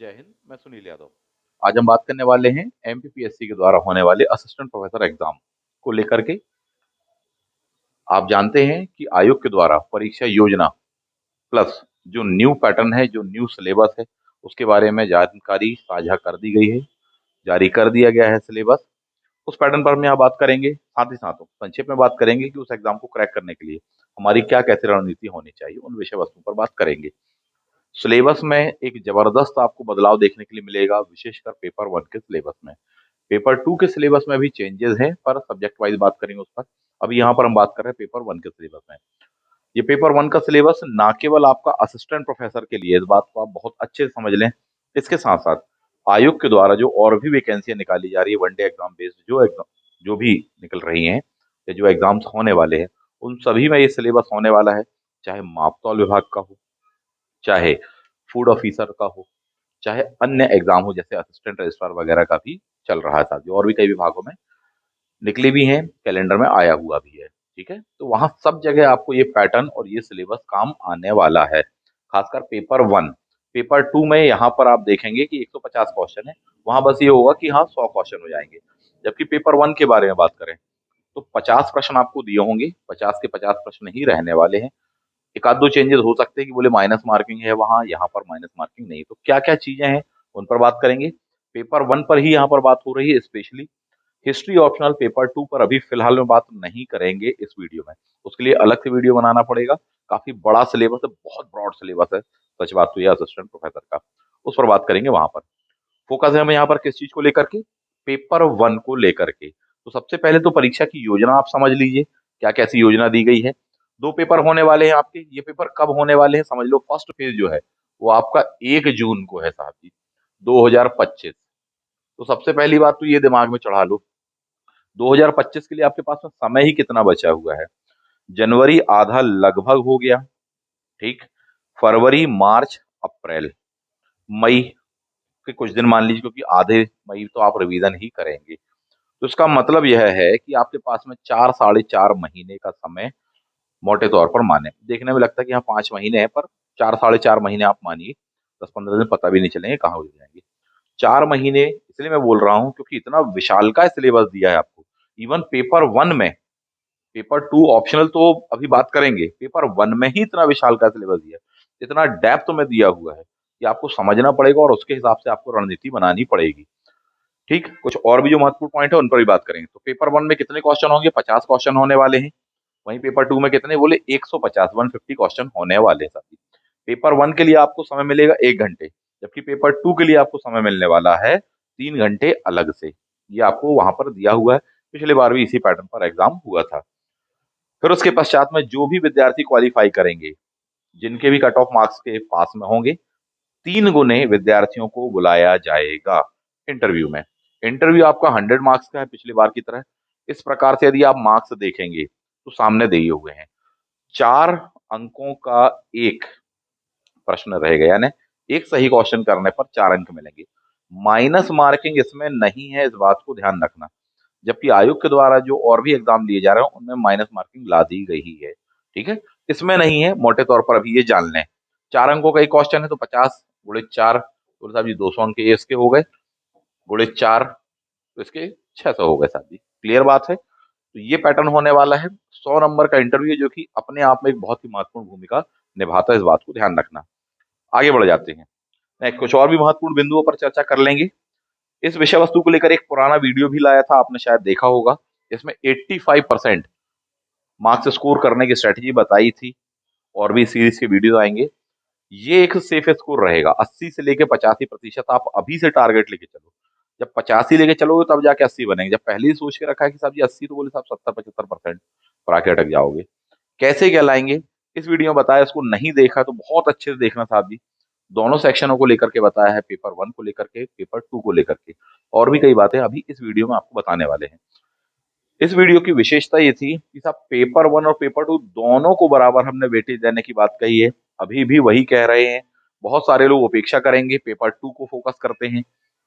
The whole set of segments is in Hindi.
जय हिंद। मैं सुनील यादव। आज हम बात करने वाले हैं एमपीपीएससी के द्वारा होने वाले असिस्टेंट प्रोफेसर एग्जाम को लेकर के। आप जानते हैं कि आयोग के द्वारा परीक्षा योजना प्लस जो न्यू पैटर्न है, जो न्यू सिलेबस है, उसके बारे में जानकारी साझा कर दी गई है, जारी कर दिया गया है सिलेबस। उस पैटर्न पर हम यहाँ बात करेंगे, साथ ही साथ संक्षेप में बात करेंगे कि उस एग्जाम को क्रैक करने के लिए हमारी क्या कैसी रणनीति होनी चाहिए, उन विषय वस्तुओं पर बात करेंगे। सिलेबस में एक जबरदस्त आपको बदलाव देखने के लिए मिलेगा, विशेषकर पेपर वन के सिलेबस में। पेपर टू के सिलेबस में भी चेंजेस हैं, पर सब्जेक्ट वाइज बात करेंगे उस पर। अभी यहाँ पर हम बात कर रहे हैं पेपर वन के सिलेबस में। ये पेपर वन का सिलेबस ना केवल आपका असिस्टेंट प्रोफेसर के लिए, इस बात को आप बहुत अच्छे से समझ लें, इसके साथ साथ आयोग के द्वारा जो और भी वैकेंसियां निकाली जा रही है, वनडे एग्जाम बेस्ड जो एग्जाम जो भी निकल रही हैं या जो एग्जाम्स होने वाले हैं, उन सभी में ये सिलेबस होने वाला है। चाहे मापतौल विभाग का हो, चाहे फूड ऑफिसर का हो, चाहे अन्य एग्जाम हो जैसे असिस्टेंट रजिस्ट्रार वगैरह का भी चल रहा है साथियों, और भी कई विभागों में निकले भी हैं, कैलेंडर में आया हुआ भी है। ठीक है, तो वहां सब जगह आपको ये पैटर्न और ये सिलेबस काम आने वाला है। खासकर पेपर वन, पेपर टू में यहाँ पर आप देखेंगे कि 150 क्वेश्चन है, वहां बस ये होगा कि हाँ 100 क्वेश्चन हो जाएंगे। जबकि पेपर वन के बारे में बात करें तो 50 प्रश्न आपको दिए होंगे, 50 के 50 प्रश्न ही रहने वाले हैं। एक आध दो चेंजेस हो सकते हैं कि बोले माइनस मार्किंग है वहां, यहाँ पर माइनस मार्किंग नहीं। तो क्या क्या चीजें हैं उन पर बात करेंगे। पेपर वन पर ही यहाँ पर बात हो रही है specially. History optional paper two पर अभी फिलहाल में बात नहीं करेंगे इस वीडियो में, उसके लिए अलग से वीडियो बनाना पड़ेगा। काफी बड़ा सिलेबस है, बहुत ब्रॉड सिलेबस है, सच बात तो यह असिस्टेंट प्रोफेसर का, उस पर बात करेंगे। वहां पर फोकस है हमें यहाँ पर किस चीज को लेकर के, पेपर वन को लेकर के। तो सबसे पहले तो परीक्षा की योजना आप समझ लीजिए, क्या कैसी योजना दी गई है। दो पेपर होने वाले हैं आपके। ये पेपर कब होने वाले हैं समझ लो, फर्स्ट फेज जो है वो आपका 1 जून को है साहब जी, 2025। तो सबसे पहली बात तो ये दिमाग में चढ़ा लो, 2025 के लिए आपके पास में समय ही कितना बचा हुआ है। जनवरी आधा लगभग हो गया, ठीक। फरवरी, मार्च, अप्रैल, मई के कुछ दिन मान लीजिए, क्योंकि आधे मई तो आप रिवीजन ही करेंगे। तो इसका मतलब यह है कि आपके पास में 4 साढ़े 4 महीने का समय मोटे तौर पर माने। देखने में लगता है कि हाँ 5 महीने हैं, पर 4 साढ़े 4 महीने आप मानिए, 10 15 दिन पता भी नहीं चलेंगे कहाँ हो जाएंगे। 4 महीने इसलिए मैं बोल रहा हूँ क्योंकि इतना विशाल का सिलेबस दिया है आपको। इवन पेपर वन में, पेपर टू ऑप्शनल तो अभी बात करेंगे, पेपर वन में ही इतना विशाल का सिलेबस दिया है, इतना डेप्थ में दिया हुआ है कि आपको समझना पड़ेगा और उसके हिसाब से आपको रणनीति बनानी पड़ेगी। ठीक, कुछ और भी जो महत्वपूर्ण पॉइंट है उन पर भी बात करेंगे। तो पेपर वन में कितने क्वेश्चन होंगे, 50 क्वेश्चन होने वाले हैं। वहीं पेपर टू में कितने बोले, 150, 150 क्वेश्चन होने वाले हैं साथी। पेपर वन के लिए आपको समय मिलेगा 1 घंटे, जबकि पेपर टू के लिए आपको समय मिलने वाला है 3 घंटे अलग से। ये आपको वहां पर दिया हुआ है, पिछले बार भी इसी पैटर्न पर एग्जाम हुआ था। फिर उसके पश्चात में जो भी विद्यार्थी क्वालिफाई करेंगे, जिनके भी कट ऑफ मार्क्स के पास में होंगे, 3 गुने विद्यार्थियों को बुलाया जाएगा इंटरव्यू में। इंटरव्यू आपका 100 मार्क्स का है पिछली बार की तरह। इस प्रकार से यदि आप मार्क्स देखेंगे तो सामने दिए हुए हैं, 4 अंकों का एक प्रश्न रहेगा, यानी एक सही क्वेश्चन करने पर 4 अंक मिलेंगे। माइनस मार्किंग इसमें नहीं है, इस बात को ध्यान रखना। जबकि आयोग के द्वारा जो और भी एग्जाम लिए जा रहे हैं उनमें माइनस मार्किंग ला दी गई है, ठीक है, इसमें नहीं है। मोटे तौर पर अभी ये जान लें, 4 अंकों का एक क्वेश्चन है तो 50 × 4, तो साहब जी 200 अंक ये इसके हो गए, × 4 तो इसके 600 हो गए साहब जी। क्लियर बात है। तो ये पैटर्न होने वाला है, 100 नंबर का इंटरव्यू, जो कि अपने आप में एक बहुत ही महत्वपूर्ण भूमिका निभाता है, इस बात को ध्यान रखना। आगे बढ़ जाते हैं, नेक्स्ट कुछ और भी महत्वपूर्ण बिंदुओं पर चर्चा कर लेंगे। इस विषय वस्तु को लेकर एक पुराना वीडियो भी लाया था, आपने शायद देखा होगा। इसमें 85% मार्क्स स्कोर करने की स्ट्रेटेजी बताई थी, और भी सीरीज के वीडियो आएंगे। ये एक सेफ स्कोर रहेगा, 80 से लेके 85% आप अभी से टारगेट लेके चलो। जब 85 लेके चलोगे तब जाके 80 बनेंगे। जब पहले ही सोच के रखा है कि साहब जी 80, तो बोले साहब 70 75% पर आके अटक जाओगे। कैसे क्या लाएंगे, इस वीडियो में बताया। इसको नहीं देखा तो बहुत अच्छे से देखना साहब जी, दोनों सेक्शनों को लेकर के बताया है, पेपर वन को लेकर के, पेपर टू को लेकर के, और भी कई बातें अभी इस वीडियो में आपको बताने वाले हैं। इस वीडियो की विशेषता ये थी कि साहब पेपर वन और पेपर टू दोनों को बराबर हमने वेटेज देने की बात कही है, अभी भी वही कह रहे हैं। बहुत सारे लोग उपेक्षा करेंगे, पेपर टू को फोकस करते हैं,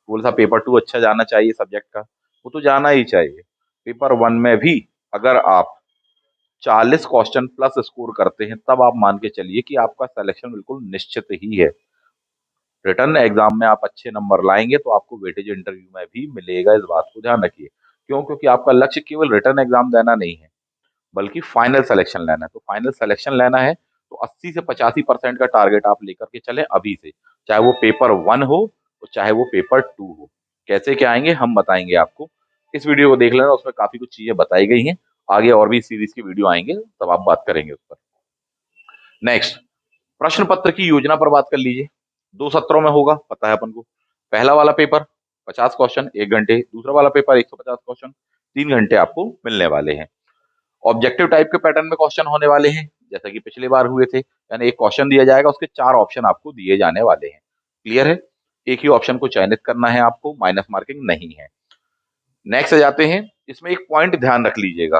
बोले साहब पेपर टू अच्छा जाना चाहिए सब्जेक्ट का, वो तो जाना ही चाहिए। पेपर वन में भी अगर आप 40 क्वेश्चन प्लस स्कोर करते हैं, तब आप मान के चलिए कि आपका सिलेक्शन बिल्कुल निश्चित ही है। रिटर्न एग्जाम में आप अच्छे नंबर लाएंगे तो आपको वेटेज इंटरव्यू में भी मिलेगा, इस बात को ध्यान रखिए। क्यों? क्योंकि आपका लक्ष्य केवल रिटर्न एग्जाम देना नहीं है, बल्कि फाइनल सिलेक्शन लेना है। तो फाइनल सिलेक्शन लेना है तो 80 से 85% का टारगेट आप लेकर के चले अभी से, चाहे वो पेपर 1 हो और चाहे वो पेपर 2 हो। कैसे क्या आएंगे हम बताएंगे आपको, इस वीडियो को देख लेना, उसमें काफी कुछ चीजें बताई गई हैं। आगे और भी सीरीज की वीडियो आएंगे तब आप बात करेंगे उस पर। नेक्स्ट, प्रश्न पत्र की योजना पर बात कर लीजिए। 2 सत्रों में होगा, पता है अपन को। पहला वाला पेपर 50 क्वेश्चन 1 घंटे, दूसरा वाला पेपर 150 क्वेश्चन 3 घंटे आपको मिलने वाले हैं। ऑब्जेक्टिव टाइप के पैटर्न में क्वेश्चन होने वाले हैं, जैसा कि पिछली बार हुए थे, यानी एक क्वेश्चन दिया जाएगा, उसके 4 ऑप्शन आपको दिए जाने वाले हैं। क्लियर है? एक ही ऑप्शन को चयनित करना है आपको, माइनस मार्किंग नहीं है। नेक्स्ट जाते हैं, इसमें एक पॉइंट ध्यान रख लीजिएगा,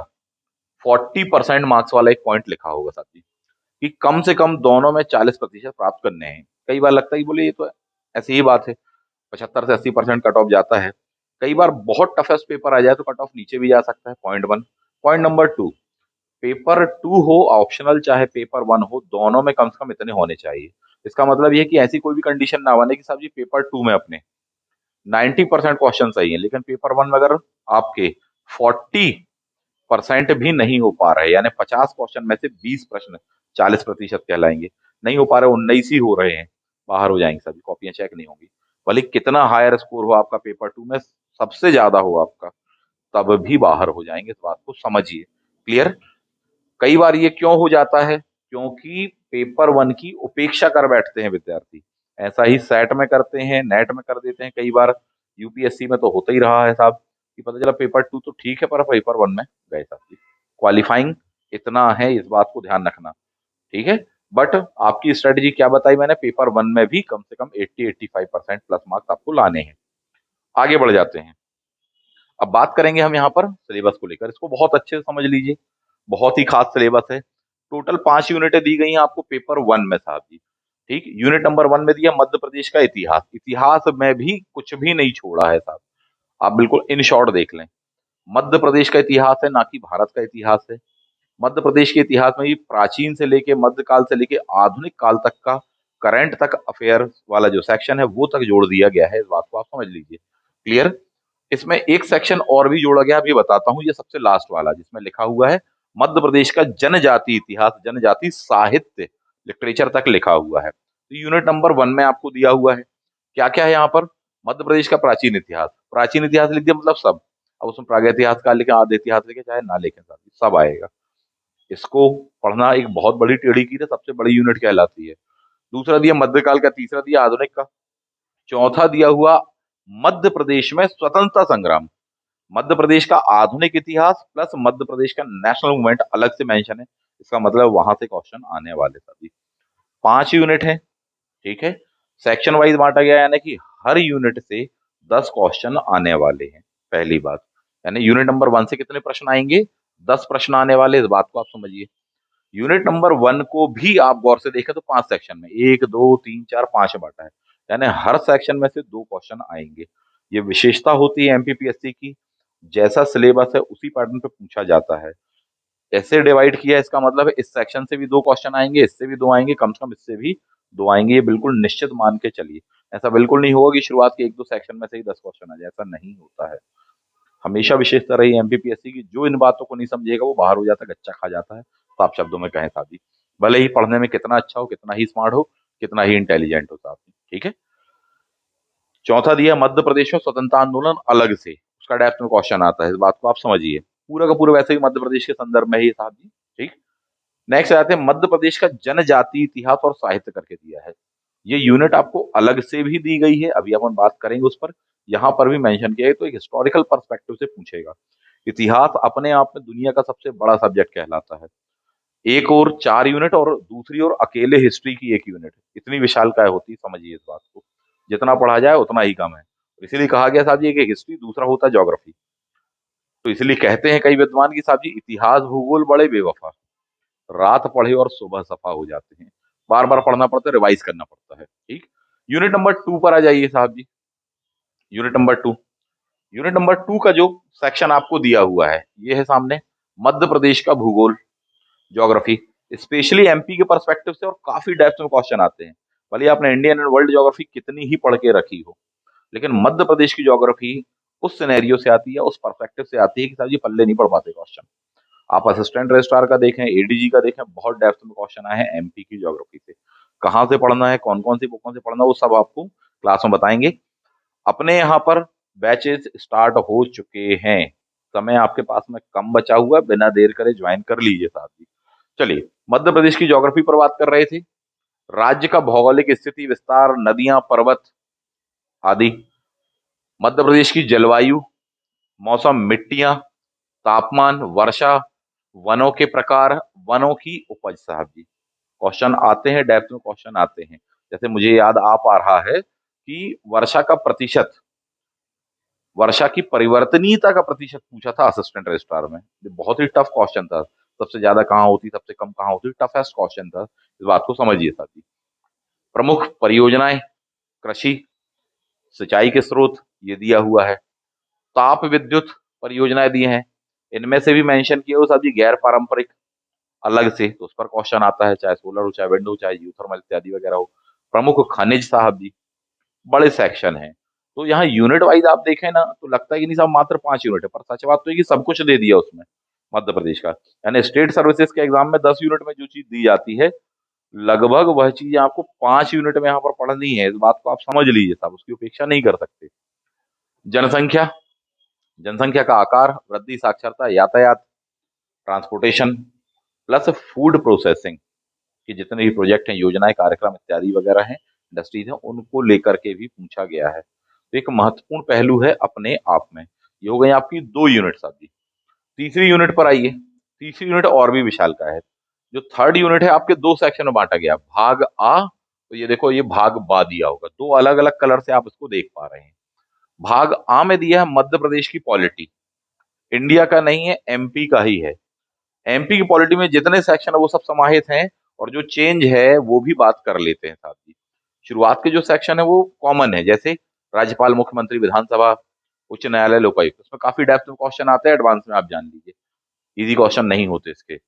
40% मार्क्स वाला एक पॉइंट लिखा होगा साथी, कि कम से कम दोनों में 40% प्राप्त करने हैं। कई बार लगता है कि बोले ये तो ऐसी ही बात है, 75 से 80% कट ऑफ जाता है। कई बार बहुत टफेस्ट पेपर आ जाए तो कट ऑफ नीचे भी जा सकता है। पॉइंट 1। पॉइंट नंबर 2, पेपर 2 हो ऑप्शनल चाहे पेपर 1 हो, दोनों में कम से कम इतने होने चाहिए। इसका मतलब ये है कि ऐसी कोई भी कंडीशन ना बने कि साहब जी पेपर 2 में अपने 90% क्वेश्चन सही है, लेकिन पेपर 1 में अगर आपके 40% भी नहीं हो पा रहे, यानी 50 क्वेश्चन में से 20 प्रश्न 40% कहलाएंगे, नहीं हो पा रहे, 19 ही हो रहे हैं, बाहर हो जाएंगे, सभी कॉपियां चेक नहीं होंगी। भले कितना हायर स्कोर हो आपका पेपर 2 में, सबसे ज्यादा हो आपका, तब भी बाहर हो जाएंगे, इस बात को समझिए। क्लियर? कई बार ये क्यों हो जाता है? क्योंकि पेपर 1 की उपेक्षा कर बैठते हैं विद्यार्थी। ऐसा ही सेट में करते हैं, नेट में कर देते हैं, कई बार यूपीएससी में तो होता ही रहा है साहब, कि पता चला पेपर 2 तो ठीक है पर पेपर 1 में गए साथी। क्वालिफाइंग इतना है, इस बात को ध्यान रखना। ठीक है? बट आपकी स्ट्रेटेजी क्या बताई मैंने, पेपर 1 में भी कम से कम 80-85% प्लस मार्क्स आपको लाने हैं। आगे बढ़ जाते हैं। अब बात करेंगे हम यहाँ पर सिलेबस को लेकर, इसको बहुत अच्छे से समझ लीजिए, बहुत ही खास सिलेबस है। टोटल 5 यूनिटें दी गई हैं आपको पेपर 1 में साहब जी। ठीक, यूनिट नंबर 1 में दिया मध्य प्रदेश का इतिहास। इतिहास में भी कुछ भी नहीं छोड़ा है साहब, आप बिल्कुल इन शॉर्ट देख लें। मध्य प्रदेश का इतिहास है, ना कि भारत का इतिहास है। मध्य प्रदेश के इतिहास में भी प्राचीन से लेके मध्यकाल से लेके आधुनिक काल तक का करंट तक अफेयर वाला जो सेक्शन है वो तक जोड़ दिया गया है, इस बात को आप समझ लीजिए। क्लियर? इसमें एक सेक्शन और भी जोड़ा गया, अभी बताता हूँ, ये सबसे लास्ट वाला जिसमें लिखा हुआ है मध्य प्रदेश का जनजाति इतिहास, जनजाति साहित्य, लिटरेचर तक लिखा हुआ है। तो यूनिट नंबर 1 में आपको दिया हुआ है क्या क्या है यहाँ पर। मध्य प्रदेश का प्राचीन इतिहास, प्राचीन इतिहास लिख दिया मतलब सब। अब उसमें प्रागैतिहास काल लिखे, आद्य इतिहास लिखे, चाहे ना लिखे, सब आएगा। इसको पढ़ना एक बहुत बड़ी टेढ़ी की है, सबसे बड़ी यूनिट कहलाती है। दूसरा दिया मध्यकाल का, तीसरा दिया आधुनिक का, चौथा दिया हुआ मध्य प्रदेश में स्वतंत्रता संग्राम। मध्य प्रदेश का आधुनिक इतिहास प्लस मध्य प्रदेश का नेशनल मूवमेंट अलग से मेंशन है, इसका मतलब वहां से क्वेश्चन आने वाले सभी। 5 यूनिट है। ठीक है? सेक्शन वाइज बांटा गया, यानी कि हर यूनिट से 10 क्वेश्चन आने वाले हैं। पहली बात, यानी यूनिट नंबर 1 से कितने प्रश्न आएंगे, 10 प्रश्न आने वाले, इस बात को आप समझिए। यूनिट नंबर 1 को भी आप गौर से देखें तो 5 सेक्शन में 1 2 3 4 5 बांटा है, यानी हर सेक्शन में से 2 क्वेश्चन आएंगे। ये विशेषता होती है एमपीपीएससी की, जैसा सिलेबस है उसी पैटर्न पे पूछा जाता है। ऐसे डिवाइड किया, इसका मतलब है इस सेक्शन से भी 2 क्वेश्चन आएंगे, इससे भी 2 आएंगे, कम से कम इससे भी 2 आएंगे, ये बिल्कुल निश्चित मान के चलिए। ऐसा बिल्कुल नहीं होगा कि शुरुआत के 1-2 सेक्शन में से ही 10 क्वेश्चन आ जाए, ऐसा नहीं होता है। हमेशा विशेषता रही एमपीपीएससी की, जो इन बातों को नहीं समझेगा वो बाहर हो जाता है, गच्चा खा जाता है, साफ शब्दों में कहें साहब जी। भले ही पढ़ने में कितना अच्छा हो, कितना ही स्मार्ट हो, कितना ही इंटेलिजेंट हो साहब जी। ठीक है? चौथा दिया मध्य प्रदेश में स्वतंत्रता आंदोलन अलग से, उसका डेप्थ में क्वेश्चन आता है, इस बात को आप समझिए। पूरा का पूरा वैसे ही मध्य प्रदेश के संदर्भ में ही साहब जी। ठीक। नेक्स्ट आते हैं मध्य प्रदेश का जनजाति इतिहास और साहित्य करके दिया है। ये यूनिट आपको अलग से भी दी गई है, अभी अपन बात करेंगे उस पर। यहाँ पर भी मेंशन किया है, तो एक हिस्टोरिकल पर्सपेक्टिव से पूछेगा। इतिहास अपने आप में दुनिया का सबसे बड़ा सब्जेक्ट कहलाता है। एक और 4 यूनिट और दूसरी ओर अकेले हिस्ट्री की 1 यूनिट, इतनी विशालकाय होती है, समझिए इस बात को। जितना पढ़ा जाए उतना ही कम है, इसीलिए कहा गया साहब जी एक हिस्ट्री, दूसरा होता है ज्योग्राफी। तो इसलिए कहते हैं कई विद्वान की साहब जी इतिहास भूगोल बड़े बेवफा, रात पढ़े और सुबह सफा हो जाते हैं। बार बार पढ़ना पड़ता है, रिवाइज करना पड़ता है। ठीक। यूनिट नंबर 2 पर आ जाइए साहब जी। यूनिट नंबर 2, यूनिट नंबर 2 का जो सेक्शन आपको दिया हुआ है ये है सामने, मध्य प्रदेश का भूगोल, ज्योग्राफी, स्पेशली एमपी के पर्सपेक्टिव से, और काफी डेप्थ में क्वेश्चन आते हैं। भले आपने इंडियन एंड वर्ल्ड ज्योग्राफी कितनी ही पढ़ के रखी हो, लेकिन मध्य प्रदेश की ज्योग्राफी उस सिनेरियो से आती है, उस पर्सपेक्टिव से आती है कि साहब जी पल्ले नहीं पड़ पाते क्वेश्चन। आप असिस्टेंट रजिस्ट्रार का देखें, एडीजी का देखें, बहुत डेप्थ में क्वेश्चन आए हैं एमपी की ज्योग्राफी से। कहाँ से पढ़ना है, कौन कौन सी बुकों से पढ़ना है, वो सब आपको क्लास में बताएंगे। अपने यहाँ पर बैचेस स्टार्ट हो चुके हैं, समय आपके पास में कम बचा हुआ है, बिना देर करे ज्वाइन कर लीजिए साथ ही। चलिए, मध्य प्रदेश की ज्योग्राफी पर बात कर रहे थे। राज्य का भौगोलिक स्थिति, विस्तार, नदियां, पर्वत आदि। मध्य प्रदेश की जलवायु, मौसम, मिट्टियां, तापमान, वर्षा, वनों के प्रकार, वनों की उपज। साहब जी क्वेश्चन आते हैं, डेप्थ में क्वेश्चन आते हैं। जैसे मुझे याद आ पा रहा है कि वर्षा का प्रतिशत, वर्षा की परिवर्तनीयता का प्रतिशत पूछा था असिस्टेंट रजिस्ट्रार में। ये बहुत ही टफ क्वेश्चन था। सबसे ज्यादा कहाँ होती, सबसे कम कहाँ होती, टफेस्ट क्वेश्चन था। इस बात को समझिए साथी। प्रमुख परियोजनाएं, कृषि, सिंचाई के स्रोत, ये दिया हुआ है। ताप विद्युत परियोजनाएं दी हैं, इनमें से भी मेंशन किया हो साहब जी गैर पारंपरिक अलग से, तो उस पर क्वेश्चन आता है, चाहे सोलर हो, चाहे विंड हो, चाहे जियोथर्मल इत्यादि वगैरह हो। प्रमुख खनिज साहब जी, बड़े सेक्शन हैं। तो यहाँ यूनिट वाइज आप देखें ना तो लगता है कि नहीं साहब मात्र 5 यूनिट है, पर सच बात तो है कि सब कुछ दे दिया उसमें मध्य प्रदेश का। यानी स्टेट सर्विसेज के एग्जाम में 10 यूनिट में जो चीज दी जाती है, लगभग वह चीज आपको 5 यूनिट में यहाँ पर पढ़नी है। इस बात को आप समझ लीजिए साहब, उसकी उपेक्षा नहीं कर सकते। जनसंख्या, जनसंख्या का आकार, वृद्धि, साक्षरता, यातायात, ट्रांसपोर्टेशन, प्लस फूड प्रोसेसिंग के जितने भी प्रोजेक्ट हैं, योजनाएं, कार्यक्रम इत्यादि वगैरह हैं, इंडस्ट्रीज हैं, उनको लेकर के भी पूछा गया है। तो एक महत्वपूर्ण पहलू है अपने आप में। ये हो गई आपकी 2 यूनिट साथी। तीसरी यूनिट पर आइए। तीसरी यूनिट और भी विशाल का है। जो थर्ड यूनिट है आपके दो सेक्शन में बांटा गया, भाग आ, तो ये देखो ये भाग बा दिया होगा, दो अलग अलग कलर से आप इसको देख पा रहे हैं। भाग आ में दिया है मध्य प्रदेश की पॉलिटी, इंडिया का नहीं है, एमपी का ही है। एमपी की पॉलिटी में जितने सेक्शन है वो सब समाहित हैं, और जो चेंज है वो भी बात कर लेते हैं साथ ही। शुरुआत के जो सेक्शन है वो कॉमन है, जैसे राज्यपाल, मुख्यमंत्री, विधानसभा, उच्च न्यायालय, लोकायुक्त, उसमें काफी डेप्थ में क्वेश्चन आते हैं, एडवांस में आप जान लीजिए, इजी क्वेश्चन नहीं होते इसके।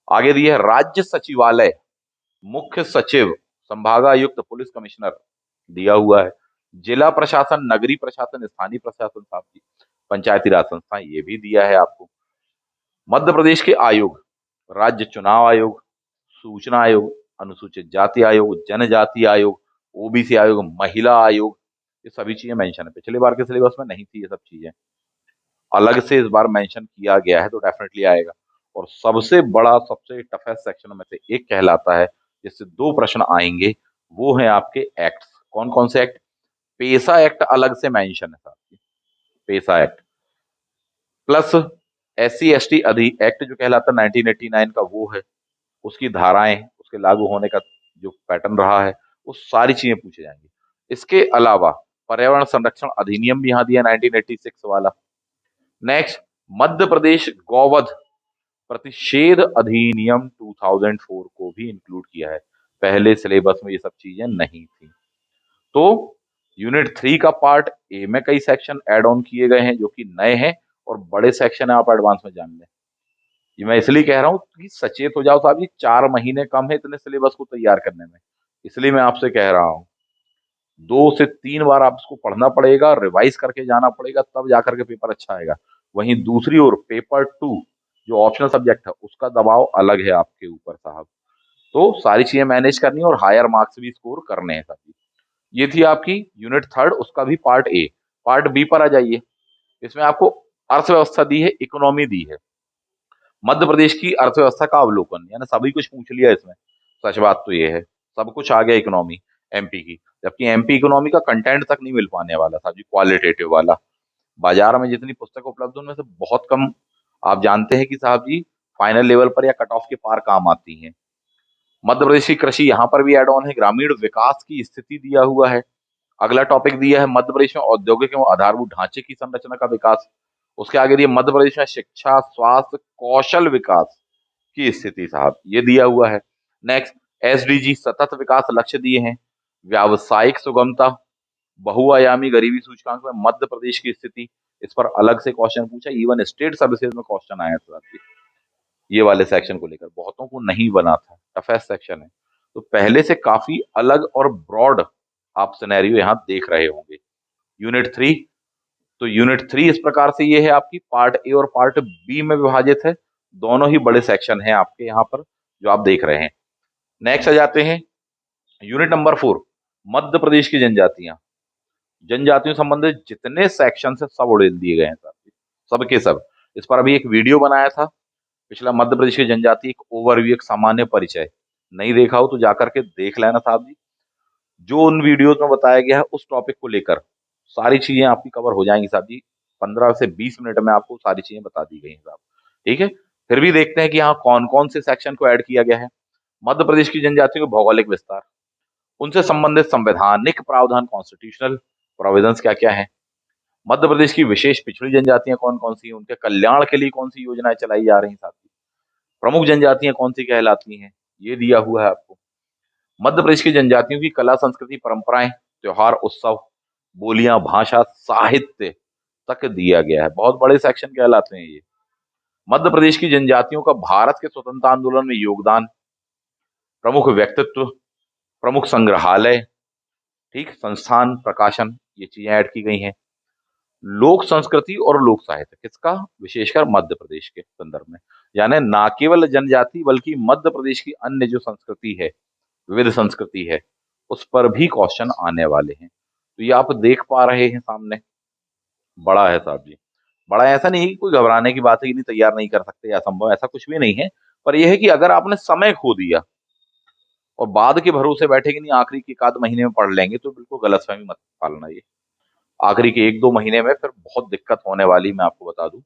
आगे दिए है राज्य सचिवालय, मुख्य सचिव, संभागायुक्त, पुलिस कमिश्नर दिया हुआ है। जिला प्रशासन, नगरीय प्रशासन, स्थानीय प्रशासन साहब जी, पंचायती राज संस्था, ये भी दिया है आपको। मध्य प्रदेश के आयोग, राज्य चुनाव आयोग, सूचना आयोग, अनुसूचित जाति आयोग, जनजाति आयोग, ओबीसी आयोग, महिला आयोग, ये सभी चीजें मेंशन है। पिछले बार के सिलेबस में नहीं थी ये सब चीजें, अलग से इस बार मेंशन किया गया है, तो डेफिनेटली आएगा। और सबसे बड़ा, सबसे टफेस्ट सेक्शन में से एक कहलाता है, जिससे दो प्रश्न आएंगे, वो है आपके एक्ट्स। कौन कौन से एक्ट? पेसा एक्ट अलग से मेंशन है साहब, पेसा एक्ट, प्लस SC ST अधि एक्ट जो कहलाता है 1989 का, वो है। उसकी धाराएं, उसके लागू होने का जो पैटर्न रहा है, वो सारी चीजें पूछे जाएंगी। इसके अलावा पर्यावरण संरक्षण अधिनियम भी यहाँ दिया 1986 वाला। नेक्स्ट, मध्य प्रदेश गौवध प्रतिषेध अधिनियम 2004 को भी इंक्लूड किया है। पहले सिलेबस में ये सब चीजें नहीं थी। तो यूनिट 3 का पार्ट ए में कई सेक्शन ऐड ऑन किए गए हैं जो कि नए हैं, और बड़े सेक्शन है, आप एडवांस में जान लें। ये मैं इसलिए कह रहा हूँ कि सचेत हो जाओ साहब, ये 4 महीने कम है इतने सिलेबस को तैयार करने में, इसलिए मैं आपसे कह रहा हूँ 2 से 3 बार आप इसको पढ़ना पड़ेगा, रिवाइज करके जाना पड़ेगा, तब जाकर के पेपर अच्छा आएगा। वहीं दूसरी ओर पेपर 2 जो ऑप्शनल सब्जेक्ट है, उसका दबाव अलग है आपके ऊपर साहब। तो सारी चीजें मैनेज करनी है और हायर मार्क्स भी स्कोर करने हैं साथी। ये थी आपकी यूनिट 3, उसका भी पार्ट ए। पार्ट बी पर आ जाइए। इसमें आपको अर्थव्यवस्था दी है, इकोनॉमी दी है, मध्य प्रदेश की अर्थव्यवस्था का अवलोकन, यानी सभी कुछ पूछ लिया इसमें। सच बात तो ये है, सब कुछ आ गया इकोनॉमी एमपी की, जबकि एमपी इकोनॉमी का कंटेंट तक नहीं मिल पाने वाला था जी, क्वालिटेटिव वाला। बाजार में जितनी पुस्तक उपलब्ध है उनमें से बहुत कम आप जानते हैं कि साहब जी फाइनल लेवल पर या कट ऑफ के पार काम आती हैं। मध्य प्रदेश की कृषि यहाँ पर भी एड ऑन है, ग्रामीण विकास की स्थिति दिया हुआ है। अगला टॉपिक दिया है मध्य प्रदेश में औद्योगिक एवं आधारभूत ढांचे की संरचना का विकास। उसके आगे दिया मध्य प्रदेश में शिक्षा, स्वास्थ्य, कौशल विकास की स्थिति साहब, ये दिया हुआ है। नेक्स्ट, SDG सतत विकास लक्ष्य दिए हैं। व्यावसायिक सुगमता, बहुआयामी गरीबी सूचकांक में मध्य प्रदेश की स्थिति, इस पर अलग से क्वेश्चन पूछा, इवन स्टेट सर्विसेज में क्वेश्चन आया था ये वाले सेक्शन को लेकर, बहुतों को नहीं बना था, टफेस्ट सेक्शन है। तो पहले से काफी अलग और ब्रॉड आप सिनेरियो यहाँ देख रहे होंगे। यूनिट 3, तो यूनिट 3 इस प्रकार से ये है, आपकी पार्ट ए और पार्ट बी में विभाजित है। दोनों ही बड़े सेक्शन हैं आपके यहाँ पर जो आप देख रहे हैं। नेक्स्ट आ जाते हैं यूनिट नंबर 4, मध्य प्रदेश की जनजातियां। जनजातियों से संबंधित जितने सेक्शन है सब उड़ेल दिए गए हैं सर, सबके सब। इस पर अभी एक वीडियो बनाया था पिछला, मध्य प्रदेश की जनजाति एक ओवरव्यू, एक सामान्य परिचय। नहीं देखा हो तो जाकर के देख लेना साहब जी। जो उन वीडियोज में बताया गया है उस टॉपिक को लेकर सारी चीजें आपकी कवर हो जाएंगी साहब जी। 15 से 20 मिनट में आपको सारी चीजें बता दी गई हैं साहब। ठीक है, फिर भी देखते हैं कि यहाँ कौन कौन से सेक्शन को ऐड किया गया है। मध्य प्रदेश की जनजातियों के भौगोलिक विस्तार, उनसे संबंधित संवैधानिक प्रावधान, कॉन्स्टिट्यूशनल प्रोविजंस क्या क्या है। मध्य प्रदेश की विशेष पिछड़ी जनजातियां कौन कौन सी हैं, उनके कल्याण के लिए कौन सी योजनाएं चलाई जा रही हैं साथी। प्रमुख जनजातियां कौन सी कहलाती हैं, ये दिया हुआ है आपको। मध्य प्रदेश की जनजातियों की कला, संस्कृति, परंपराएं, त्योहार, उत्सव, बोलियां, भाषा, साहित्य तक दिया गया है। बहुत बड़े सेक्शन कहलाते हैं ये। मध्य प्रदेश की जनजातियों का भारत के स्वतंत्रता आंदोलन में योगदान, प्रमुख व्यक्तित्व, प्रमुख संग्रहालय, ठीक, संस्थान, प्रकाशन, ये चीजें ऐड की गई हैं। लोक संस्कृति और लोक साहित्य किसका, विशेषकर मध्य प्रदेश के संदर्भ में, यानी ना केवल जनजाति बल्कि मध्य प्रदेश की अन्य जो संस्कृति है, विविध संस्कृति है, उस पर भी क्वेश्चन आने वाले हैं। तो ये आप देख पा रहे हैं सामने, बड़ा है साहब जी। बड़ा है, ऐसा नहीं है कि कोई घबराने की बात है कि नहीं तैयार नहीं कर सकते या असंभव, ऐसा कुछ भी नहीं है। पर यह है कि अगर आपने समय खो दिया और बाद के भरोसे बैठे कि नहीं आखिरी के 1 आध महीने में पढ़ लेंगे, तो बिल्कुल गलतफहमी मत पालना। ये आखिरी के 1 2 महीने में फिर बहुत दिक्कत होने वाली, मैं आपको बता दूं,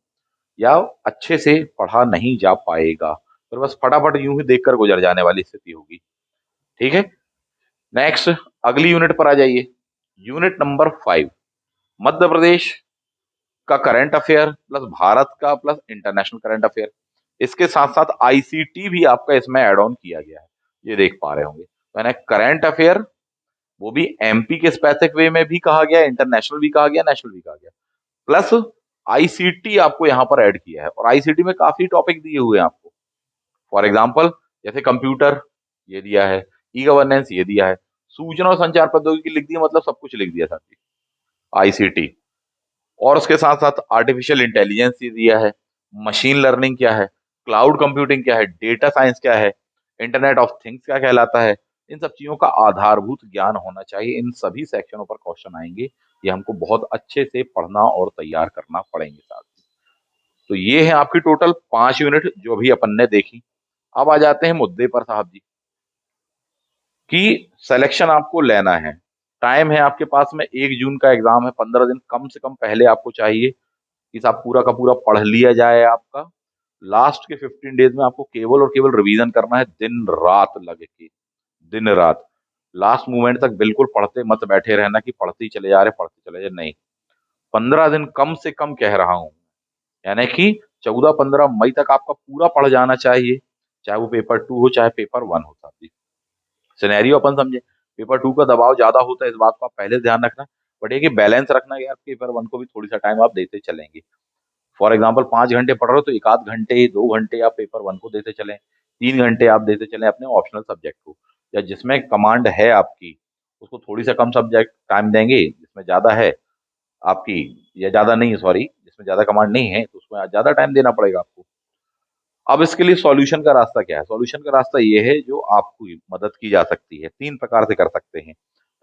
या अच्छे से पढ़ा नहीं जा पाएगा, फिर बस फटाफट यूं ही देखकर गुजर जाने वाली स्थिति होगी। ठीक है, नेक्स्ट अगली यूनिट पर आ जाइए। यूनिट नंबर 5, मध्य प्रदेश का करंट अफेयर प्लस भारत का प्लस इंटरनेशनल करंट अफेयर। इसके साथ साथ आईसीटी भी आपका इसमें एड ऑन किया गया है, ये देख पा रहे होंगे। मैंने करंट अफेयर, वो भी एमपी के स्पेसिफिक वे में भी कहा गया, इंटरनेशनल भी कहा गया, नेशनल भी कहा गया, प्लस आईसीटी आपको यहाँ पर ऐड किया है। और आईसीटी में काफी टॉपिक दिए हुए हैं आपको। फॉर एग्जाम्पल जैसे कंप्यूटर ये दिया है, ई गवर्नेंस ये दिया है, सूचना और संचार प्रौद्योगिकी लिख दिया, मतलब सब कुछ लिख दिया साथी आईसीटी। और उसके साथ साथ आर्टिफिशियल इंटेलिजेंस ये दिया है, मशीन लर्निंग क्या है, क्लाउड कंप्यूटिंग क्या है, डेटा साइंस क्या है, इंटरनेट ऑफ थिंग्स क्या कहलाता है। इन सब चीजों का आधारभूत ज्ञान होना चाहिए। इन सभी सेक्शनों पर क्वेश्चन आएंगे, ये हमको बहुत अच्छे से पढ़ना और तैयार करना पड़ेंगे साथ ही। तो ये है आपकी टोटल 5 यूनिट जो अभी अपन ने देखी। अब आ जाते हैं मुद्दे पर साहब जी, कि सिलेक्शन आपको लेना है। टाइम है आपके पास में, 1 जून का एग्जाम है, 15 दिन कम से कम पहले आपको चाहिए कि साहब पूरा का पूरा पढ़ लिया जाए आपका। लास्ट के 15 डेज में आपको केवल और केवल रिवीजन करना है, दिन रात लगे के, दिन रात, लास्ट मोमेंट तक बिल्कुल पढ़ते मत बैठे रहना कि पढ़ते ही चले जा रहे, पढ़ते चले जाए, नहीं। 15 दिन कम से कम कह रहा हूं, यानी कि 14 15 मई तक आपका पूरा पढ़ जाना चाहिए, चाहे वो पेपर 2 हो चाहे पेपर 1 हो साहब जी। सिनेरियो अपन समझे, पेपर 2 का दबाव ज्यादा होता है, इस बात को आप पहले ध्यान रखना। बट ये कि बैलेंस रखना यार, पेपर 1 को भी थोड़ी सा टाइम आप देते चलेंगे। फॉर एग्जाम्पल 5 घंटे पढ़ रहे हो तो 1 आध घंटे 2 घंटे आप पेपर 1 को देते चलें, 3 घंटे आप देते चलें अपने ऑप्शनल सब्जेक्ट को, या जिसमें कमांड है आपकी उसको थोड़ी सा कम सब्जेक्ट टाइम देंगे, जिसमें ज्यादा है आपकी, या ज्यादा नहीं है सॉरी, जिसमें ज्यादा कमांड नहीं है तो उसमें ज्यादा टाइम देना पड़ेगा आपको। अब इसके लिए सॉल्यूशन का रास्ता क्या है, सॉल्यूशन का रास्ता ये है जो आपको मदद की जा सकती है, 3 प्रकार से कर सकते हैं।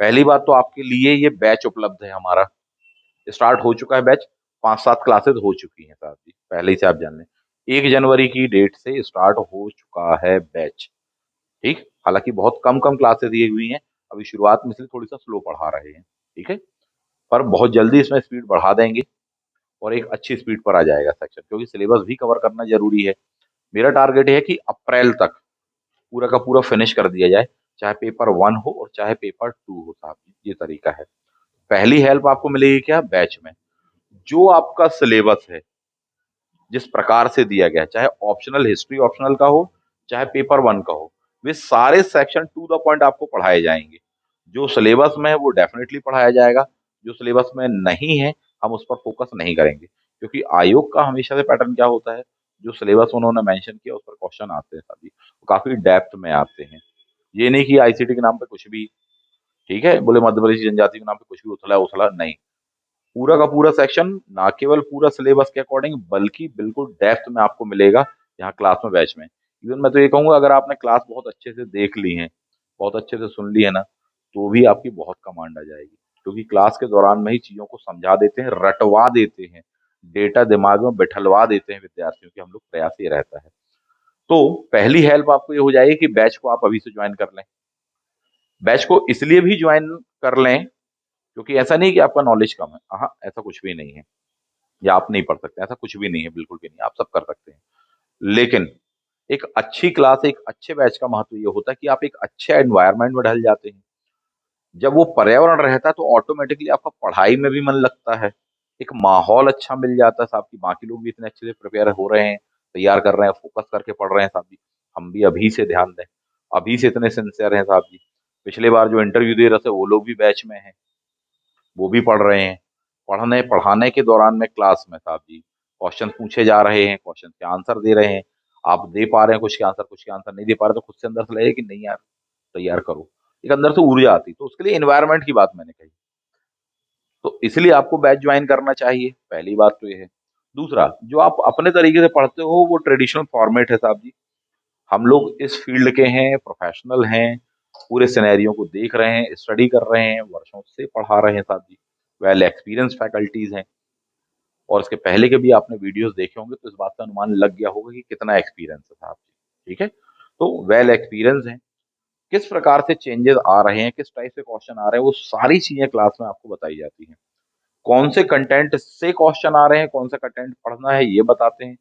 पहली बात तो आपके लिए ये बैच उपलब्ध है हमारा, स्टार्ट हो चुका है बैच, 5 7 क्लासेस हो चुकी हैं साथ ही, पहले ही से आप जान लें। 1 जनवरी की डेट से स्टार्ट हो चुका है बैच। ठीक, हालांकि बहुत कम कम क्लासेस दी हुई हैं, अभी शुरुआत में से थोड़ी सा स्लो पढ़ा रहे हैं। ठीक है, पर बहुत जल्दी इसमें स्पीड बढ़ा देंगे और एक अच्छी स्पीड पर आ जाएगा सेक्शन, क्योंकि सिलेबस भी कवर करना जरूरी है। मेरा टारगेट है कि अप्रैल तक पूरा का पूरा फिनिश कर दिया जाए, चाहे पेपर 1 हो और चाहे पेपर 2 हो साहब, ये तरीका है। पहली हेल्प आपको मिलेगी क्या, बैच में जो आपका सिलेबस है जिस प्रकार से दिया गया है, चाहे ऑप्शनल हिस्ट्री ऑप्शनल का हो चाहे पेपर 1 का हो, वे सारे सेक्शन टू द पॉइंट आपको पढ़ाए जाएंगे। जो सिलेबस में है वो डेफिनेटली पढ़ाया जाएगा, जो सिलेबस में नहीं है हम उस पर फोकस नहीं करेंगे, क्योंकि आयोग का हमेशा से पैटर्न क्या होता है, जो सिलेबस उन्होंने मेंशन किया उस पर क्वेश्चन आते हैं सभी, वो काफी डेप्थ में आते हैं। ये नहीं कि आईसीटी के नाम पे कुछ भी, ठीक है, बोले मध्य प्रदेश की जनजाति के नाम पे कुछ भी उथला उथला नहीं। पूरा का पूरा सेक्शन, ना केवल पूरा सिलेबस के अकॉर्डिंग, बल्कि बिल्कुल डेप्थ में आपको मिलेगा यहाँ क्लास में, बैच में। इवन मैं तो ये कहूंगा, अगर आपने क्लास बहुत अच्छे से देख ली है, बहुत अच्छे से सुन ली है ना, तो भी आपकी बहुत कमांड आ जाएगी। क्योंकि क्लास के दौरान में ही चीजों को समझा देते हैं, रटवा देते हैं, डेटा दिमाग में बैठलवा देते हैं विद्यार्थियों के, हम लोग प्रयास ये रहता है। तो पहली हेल्प आपको ये हो जाएगी कि बैच को आप अभी से ज्वाइन कर लें। बैच को इसलिए भी ज्वाइन कर लें क्योंकि ऐसा नहीं कि आपका नॉलेज कम है, हाँ, ऐसा कुछ भी नहीं है, या आप नहीं पढ़ सकते, ऐसा कुछ भी नहीं है, बिल्कुल भी नहीं, आप सब कर सकते हैं। लेकिन एक अच्छी क्लास, एक अच्छे बैच का महत्व ये होता है कि आप एक अच्छे एनवायरनमेंट में ढल जाते हैं। जब वो पर्यावरण रहता है तो ऑटोमेटिकली आपका पढ़ाई में भी मन लगता है, एक माहौल अच्छा मिल जाता है साहब की, बाकी लोग भी इतने अच्छे से प्रिपेयर हो रहे हैं, तैयार कर रहे हैं, फोकस करके पढ़ रहे हैं साहब जी, हम भी अभी से ध्यान दें, अभी से इतने सिंसियर हैं साहब जी। पिछले बार जो इंटरव्यू दे रहे थे वो लोग भी बैच में हैं, वो भी पढ़ रहे हैं। पढ़ने पढ़ाने के दौरान में क्लास में साहब जी क्वेश्चन पूछे जा रहे हैं, क्वेश्चन के आंसर दे रहे हैं, आप दे पा रहे हैं कुछ के आंसर, कुछ के आंसर नहीं दे पा रहे, तो खुद से अंदर से लगे कि नहीं यार, तैयार करो, एक अंदर से ऊर्जा आती। तो उसके लिए एनवायरनमेंट की बात मैंने कही, तो इसलिए आपको बैच ज्वाइन करना चाहिए, पहली बात तो ये है। दूसरा, जो आप अपने तरीके से पढ़ते हो वो ट्रेडिशनल फॉर्मेट है साहब जी। हम लोग इस फील्ड के हैं, प्रोफेशनल हैं, पूरे सिनेरियो को देख रहे हैं, स्टडी कर रहे हैं, वर्षों से पढ़ा रहे हैं साहब जी, वेल एक्सपीरियंस फैकल्टीज हैं। और इसके पहले के भी आपने वीडियोस देखे होंगे तो इस बात का अनुमान लग गया होगा कि कितना एक्सपीरियंस है साहब जी, ठीक है। तो वेल एक्सपीरियंस है, किस प्रकार से चेंजेस आ रहे हैं, किस टाइप से क्वेश्चन आ रहे हैं, वो सारी चीजें क्लास में आपको बताई जाती हैं। कौन से कंटेंट से क्वेश्चन आ रहे हैं, कौन सा कंटेंट पढ़ना है ये बताते हैं,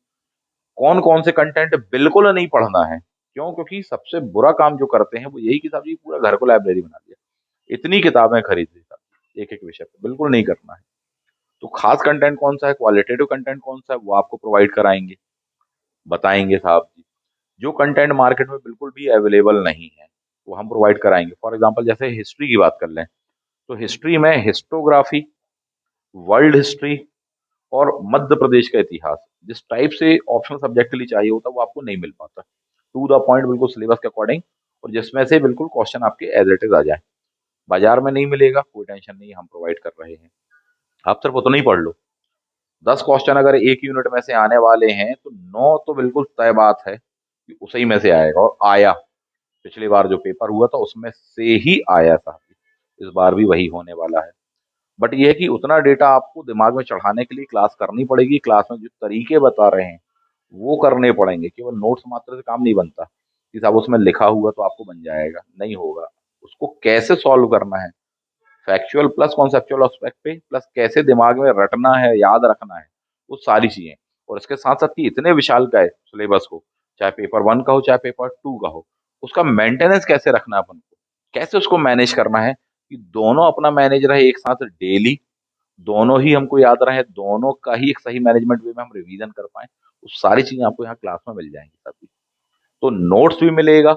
कौन कौन से कंटेंट बिल्कुल नहीं पढ़ना है। क्यों? क्योंकि सबसे बुरा काम जो करते हैं वो यही कि साहब जी पूरा घर को लाइब्रेरी बना दिया, इतनी किताबें खरीद ली साहब, एक एक विषय पे, बिल्कुल नहीं करना है। तो खास कंटेंट कौन सा है, क्वालिटेटिव कंटेंट कौन सा है, वो आपको प्रोवाइड कराएंगे, बताएंगे साहब जी। जो कंटेंट मार्केट में बिल्कुल भी अवेलेबल नहीं है वो हम प्रोवाइड कराएंगे। फॉर एग्जांपल जैसे हिस्ट्री की बात कर लें, तो हिस्ट्री में हिस्टोग्राफी, वर्ल्ड हिस्ट्री और मध्य प्रदेश का इतिहास, जिस टाइप से ऑप्शनल सब्जेक्ट के लिए चाहिए होता है वो आपको नहीं मिल पाता, टू द पॉइंट, बिल्कुल सिलेबस के अकॉर्डिंग, और जिसमें से बिल्कुल क्वेश्चन आपके एज इट इज आ जाए। बाजार में नहीं मिलेगा, कोई टेंशन नहीं, हम प्रोवाइड कर रहे हैं, आप सिर्फ उतना ही पढ़ लो। 10 क्वेश्चन अगर एक यूनिट में से आने वाले हैं तो 9 तो बिल्कुल तय बात है कि उसी में से आएगा, और आया। पिछली बार जो पेपर हुआ था उसमें से ही आया था, इस बार भी वही होने वाला है। बट ये है कि उतना डेटा आपको दिमाग में चढ़ाने के लिए क्लास करनी पड़ेगी, क्लास में जो तरीके बता रहे हैं वो करने पड़ेंगे, केवल नोट्स मात्र से काम नहीं बनता कि साहब उसमें लिखा हुआ तो आपको बन जाएगा, नहीं होगा। उसको कैसे सॉल्व करना है, फैक्चुअल प्लस कॉन्सेप्चुअल एस्पेक्ट पे, प्लस कैसे दिमाग में रटना है, याद रखना है, वो सारी चीजें। और इसके साथ साथ कि इतने विशाल का है सिलेबस को, चाहे पेपर 1 का हो चाहे पेपर 2 का हो, उसका मेंटेनेंस कैसे रखना है अपन को, कैसे उसको मैनेज करना है कि दोनों अपना मैनेज रहे एक साथ डेली, दोनों ही हमको याद रहे, दोनों का ही एक सही मैनेजमेंट वे में हम रिवीजन कर पाए, वो सारी चीजें आपको यहाँ क्लास में मिल जाएंगी सभी। तो नोट्स भी मिलेगा,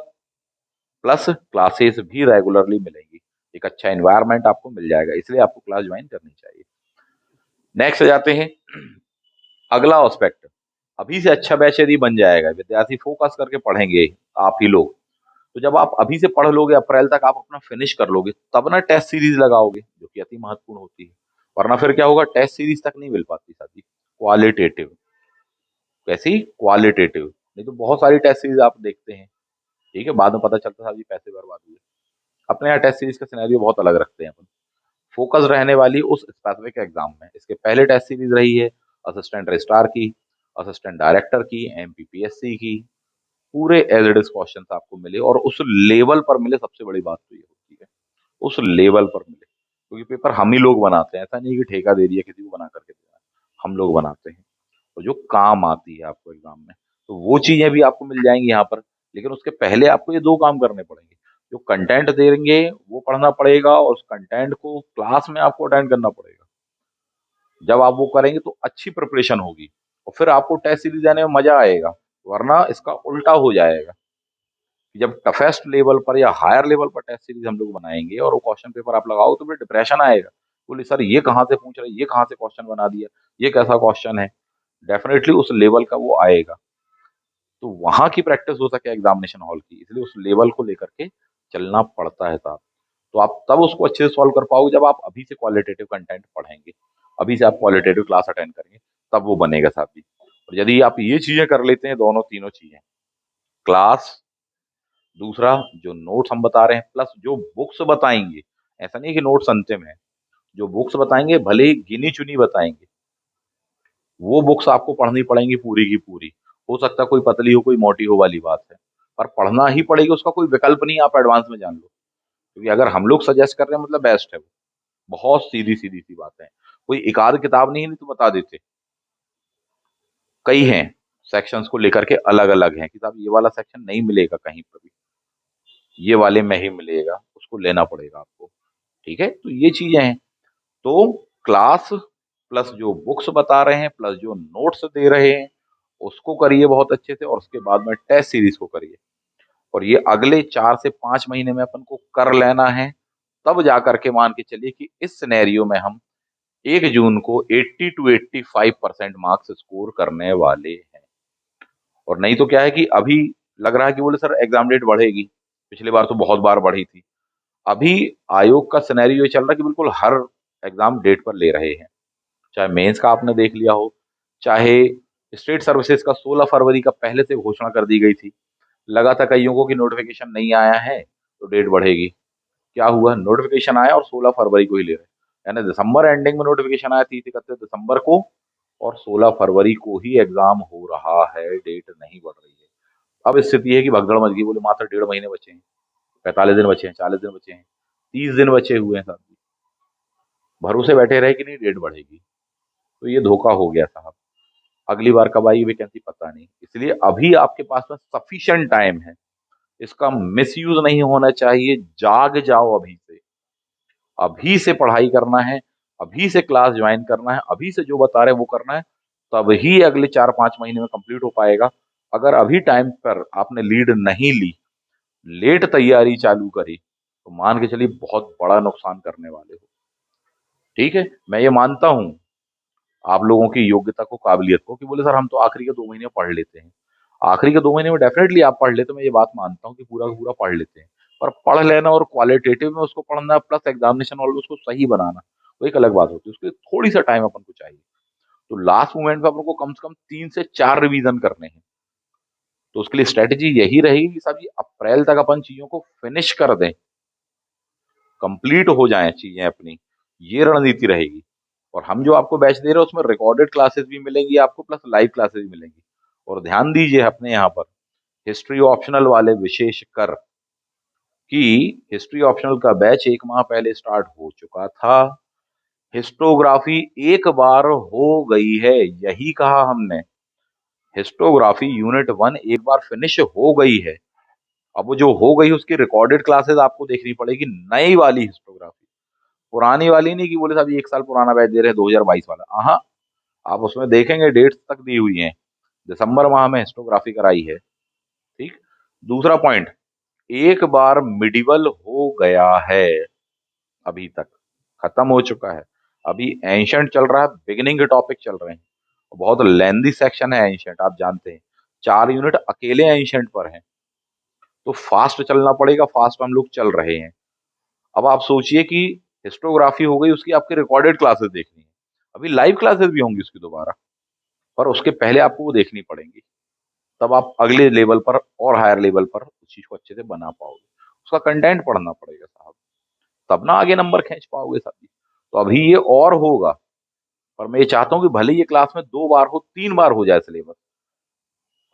प्लस क्लासेस भी रेगुलरली मिलेंगी, एक अच्छा एनवायरनमेंट आपको मिल जाएगा, इसलिए आपको क्लास ज्वाइन करनी चाहिए। नेक्स्ट जाते हैं, अगला एस्पेक्ट, अभी से अच्छा बैच यदि बन जाएगा, विद्यार्थी फोकस करके पढ़ेंगे, आप ही लोग, तो जब आप अभी से पढ़ लोगे, अप्रैल तक आप अपना फिनिश कर लोगे, तब ना टेस्ट सीरीज लगाओगे, जो कि अति महत्वपूर्ण होती है। वरना फिर क्या होगा, टेस्ट सीरीज तक नहीं मिल पाती साथी, क्वालिटेटिव, कैसी क्वालिटेटिव, नहीं तो बहुत सारी टेस्ट सीरीज आप देखते हैं, ठीक है, बाद में पता चलता है साहब जी पैसे बर्बाद हुए। अपने यहाँ टेस्ट सीरीज का सिनेरियो बहुत अलग रखते हैं अपन, फोकस रहने वाली उस स्पेसिफिक एग्जाम में। इसके पहले टेस्ट सीरीज रही है असिस्टेंट रजिस्ट्रार की, असिस्टेंट डायरेक्टर की, एमपीपीएससी की, पूरे एज इट इज क्वेश्चन आपको मिले, और उस लेवल पर मिले, सबसे बड़ी बात तो ये होती है, उस लेवल पर मिले, क्योंकि पेपर हम ही लोग बनाते हैं, ऐसा नहीं कि ठेका दे दिया किसी को बना करके देना है, हम लोग बनाते हैं, और जो काम आती है आपको एग्जाम में, तो वो चीजें भी आपको मिल जाएंगी यहाँ पर। लेकिन उसके पहले आपको ये दो काम करने पड़ेंगे, जो कंटेंट देंगे वो पढ़ना पड़ेगा, और उस कंटेंट को क्लास में आपको अटेंड करना पड़ेगा। जब आप वो करेंगे तो अच्छी प्रिपरेशन होगी, और फिर आपको टेस्ट सीरीज देने में मजा आएगा। वरना इसका उल्टा हो जाएगा कि जब टफेस्ट लेवल पर या हायर लेवल पर टेस्ट सीरीज हम लोग बनाएंगे और वो क्वेश्चन पेपर आप लगाओ, तो फिर डिप्रेशन आएगा, बोले सर ये कहाँ से पूछ रहे, ये कहाँ से क्वेश्चन बना दिया, ये कैसा क्वेश्चन है। डेफिनेटली उस लेवल का वो आएगा, तो वहां की प्रैक्टिस हो सके एग्जामिनेशन हॉल की, इसलिए उस लेवल को लेकर के चलना पड़ता है साहब। तो आप तब उसको अच्छे से सॉल्व कर पाओगे जब आप अभी से क्वालिटेटिव कंटेंट पढ़ेंगे, अभी से आप क्वालिटेटिव क्लास अटेंड करेंगे, तब वो बनेगा साहब जी। और यदि आप ये चीजें कर लेते हैं, दोनों तीनों चीजें, क्लास, दूसरा जो नोट्स हम बता रहे हैं, प्लस जो बुक्स बताएंगे, ऐसा नहीं कि नोट्स अंतिम है, जो बुक्स बताएंगे भले ही गिनी चुनी बताएंगे, वो बुक्स आपको पढ़नी पड़ेंगी पूरी की पूरी। हो सकता है कोई पतली हो कोई मोटी हो वाली बात है, पर पढ़ना ही पड़ेगी, उसका कोई विकल्प नहीं, आप एडवांस में जान लो। क्योंकि अगर हम लोग सजेस्ट कर रहे हैं मतलब बेस्ट है वो। बहुत सीधी सीधी सी बात है, कोई एक आध किताब नहीं तो बता देते। कई हैं, सेक्शंस को लेकर के अलग अलग हैं कि साहब ये वाला सेक्शन नहीं मिलेगा कहीं पर भी, ये वाले में ही मिलेगा, उसको लेना पड़ेगा आपको। ठीक है, तो ये चीजें हैं। तो क्लास प्लस जो बुक्स बता रहे हैं प्लस जो नोट्स दे रहे हैं, उसको करिए बहुत अच्छे से, और उसके बाद में टेस्ट सीरीज को करिए। और ये अगले 4 से 5 महीने में अपन को कर लेना है। तब जा करके मान के चलिए कि इस सिनेरियो में हम 1 जून को 80 to 85% मार्क्स स्कोर करने वाले हैं। और नहीं तो क्या है कि अभी लग रहा है कि बोले सर एग्जाम डेट बढ़ेगी, पिछली बार तो बहुत बार बढ़ी थी। अभी आयोग का सिनेरियो ये चल रहा है कि बिल्कुल हर एग्जाम डेट पर ले रहे हैं। चाहे मेंस का आपने देख लिया हो, चाहे स्टेट सर्विसेज का 16 फरवरी का पहले से घोषणा कर दी गई थी। लगा था कईयों को कि नोटिफिकेशन नहीं आया है तो डेट बढ़ेगी। क्या हुआ, नोटिफिकेशन आया और 16 फरवरी को ही ले रहे हैं। यानी दिसंबर एंडिंग में नोटिफिकेशन आया 30 31 दिसंबर को, और 16 फरवरी को ही एग्जाम हो रहा है, डेट नहीं बढ़ रही है। अब स्थिति है कि भगदड़ मच गई, बोले मात्र 1.5 महीने बचे हैं, 45 दिन बचे हैं, 40 दिन बचे हैं, 30 दिन बचे हुए हैं साहब। भरोसे बैठे रहे कि नहीं डेट बढ़ेगी, तो ये धोखा हो गया साहब। अगली बार कब आएगी वैकेंसी पता नहीं, इसलिए अभी आपके पास में सफिशिएंट टाइम है, इसका मिसयूज नहीं होना चाहिए। जाग जाओ अभी से, अभी से पढ़ाई करना है, अभी से क्लास ज्वाइन करना है, अभी से जो बता रहे हैं वो करना है, तब ही अगले 4 5 महीने में कंप्लीट हो पाएगा। अगर अभी टाइम पर आपने लीड नहीं ली, लेट तैयारी चालू करी, तो मान के चलिए बहुत बड़ा नुकसान करने वाले हो। ठीक है, मैं ये मानता हूँ आप लोगों की योग्यता को, काबिलियत को, कि बोले सर हम तो आखिरी के 2 महीने में पढ़ लेते हैं। आखिरी के 2 महीने में डेफिनेटली आप पढ़ लेते, मैं ये बात मानता हूँ कि पूरा का पूरा पढ़ लेते हैं। पर पढ़ लेना और क्वालिटेटिव में उसको पढ़ना प्लस एग्जामिनेशन और उसको सही बनाना, वो एक अलग बात होती है। उसके लिए थोड़ी सा टाइम अपन को चाहिए। तो लास्ट मोमेंट पे अपन को कम से कम 3 से 4 रिवीजन करने हैं। तो उसके लिए स्ट्रेटेजी यही रहेगी कि साहब ये अप्रैल तक अपन चीजों को फिनिश कर दें, कंप्लीट हो जाएं चीजें अपनी, ये रणनीति रहेगी। और हम जो आपको बैच दे रहे हैं उसमें रिकॉर्डेड क्लासेस भी मिलेंगी आपको, प्लस लाइव क्लासेस भी मिलेंगी। और ध्यान दीजिए अपने यहाँ पर हिस्ट्री ऑप्शनल वाले विशेष कर, कि हिस्ट्री ऑप्शनल का बैच 1 माह पहले स्टार्ट हो चुका था। हिस्टोग्राफी एक बार हो गई है, यही कहा हमने। हिस्टोग्राफी यूनिट 1 एक बार फिनिश हो गई है। अब वो जो हो गई उसकी रिकॉर्डेड क्लासेस आपको देखनी पड़ेगी, नई वाली हिस्टोग्राफी, पुरानी वाली नहीं कि बोले साहब ये 1 साल पुराना बैच दे रहे हैं 2022 वाला। हाँ, आप उसमें देखेंगे डेट्स तक दी हुई हैं, दिसंबर माह में हिस्टोग्राफी कराई है। ठीक, दूसरा पॉइंट, एक बार मिडिवल हो गया है, अभी तक खत्म हो चुका है। अभी एंशंट चल रहा है, बिगिनिंग के टॉपिक चल रहे हैं। बहुत लेंदी सेक्शन है एंशंट, आप जानते हैं 4 यूनिट अकेले एंशंट पर हैं। तो फास्ट चलना पड़ेगा, फास्ट हम लोग चल रहे हैं। अब आप सोचिए कि हिस्टोग्राफी हो गई, उसकी आपकी रिकॉर्डेड क्लासेस देखनी है, अभी लाइव क्लासेस भी होंगी उसकी दोबारा, पर उसके पहले आपको वो देखनी पड़ेंगी। तब आप अगले लेवल पर और हायर लेवल पर उस चीज को अच्छे से बना पाओगे। उसका कंटेंट पढ़ना पड़ेगा साहब, तब ना आगे नंबर खींच पाओगे साहब। तो अभी ये और होगा, पर मैं ये चाहता हूँ कि भले ये क्लास में 2 बार हो 3 बार हो जाए सिलेबस,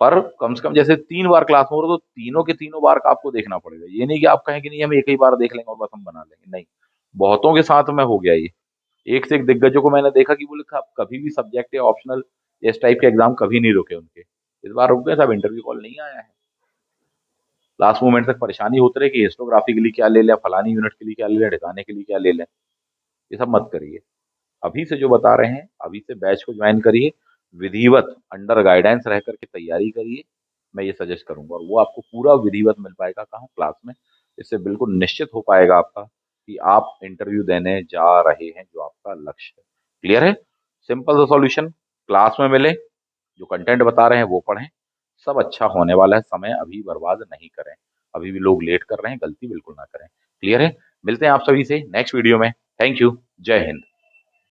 पर कम से कम जैसे 3 बार क्लास में हो रहा तो तीनों के तीनों बार का आपको देखना पड़ेगा। ये नहीं कि आप कहें कि नहीं हम एक ही बार देख लेंगे और बस हम बना लेंगे, नहीं। बहुतों के साथ में हो गया ये, एक से एक दिग्गजों को मैंने देखा कि बोले साहब कभी भी सब्जेक्ट या ऑप्शनल इस टाइप के एग्जाम कभी नहीं रुके उनके, इस बार रुक गए साहब, इंटरव्यू कॉल नहीं आया है। लास्ट मोमेंट तक परेशानी होती रही कि हिस्टोग्राफी के लिए क्या ले लें, फलानी यूनिट के लिए क्या ले लें, ठिकाने के लिए क्या ले लें। ये सब मत करिए, अभी से जो बता रहे हैं अभी से बैच को ज्वाइन करिए, विधिवत अंडर गाइडेंस रह करके तैयारी करिए। मैं ये सजेस्ट करूंगा, और वो आपको पूरा विधिवत मिल पाएगा कहाँ, क्लास में। इससे बिल्कुल निश्चित हो पाएगा आपका कि आप इंटरव्यू देने जा रहे हैं जो आपका लक्ष्य है। क्लियर है, सिंपल सा सॉल्यूशन, क्लास में मिले, जो कंटेंट बता रहे हैं वो पढ़ें, सब अच्छा होने वाला है, समय अभी बर्बाद नहीं करें। अभी भी लोग लेट कर रहे हैं, गलती बिल्कुल ना करें। क्लियर है? मिलते हैं आप सभी से नेक्स्ट वीडियो में। Thank you. जय हिंद।